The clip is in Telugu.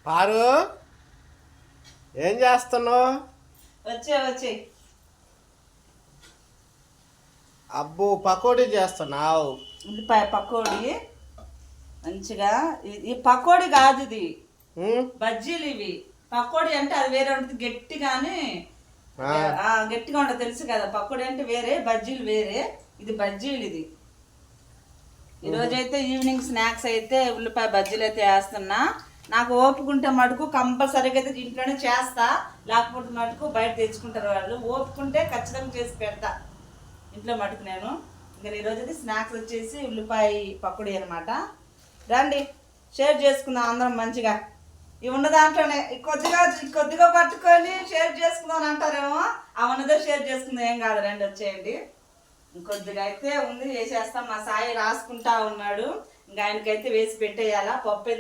పారు ఏం చేస్తున్నావు? వచ్చే అబ్బో పకోడీ చేస్తున్నావు. ఉల్లిపాయ పకోడీ మంచిగా. ఈ పకోడీ కాదు, ఇది బజ్జీలు. ఇవి పకోడీ అంటే అది వేరే ఉంటుంది, గట్టిగానే గట్టిగా ఉంటుంది, తెలుసు కదా. పకోడీ అంటే వేరే, బజ్జీలు వేరే. ఇది బజ్జీలు. ఇది ఈరోజైతే ఈవినింగ్ స్నాక్స్ అయితే ఉల్లిపాయ బజ్జీలు అయితే వేస్తున్నా. నాకు ఓపిక ఉంటే మటుకు కంపల్సరీగా అయితే ఇంట్లోనే చేస్తా, లేకపోతే మటుకు బయట తెచ్చుకుంటారు వాళ్ళు. ఓపిక ఉంటే ఖచ్చితంగా చేసి పెడతా ఇంట్లో మటుకు నేను. ఇంకా ఈరోజు అయితే స్నాక్స్ వచ్చేసి ఉల్లిపాయ పకోడీ అనమాట. రండి షేర్ చేసుకుందాం అందరం మంచిగా. ఇవి ఉన్న దాంట్లోనే కొద్దిగా పట్టుకొని షేర్ చేసుకుందాం అని అంటారేమో, ఆ ఉన్నదో షేర్ చేసుకుందాం, ఏం కాదు. రండి వచ్చేయండి. ఇంకొద్దిగా అయితే ఉంది, వేసేస్తాం. మా సాయి రాసుకుంటా ఉన్నాడు, ఇంకా ఆయనకైతే వేసి పెట్టేయాలా. పప్పు అయితే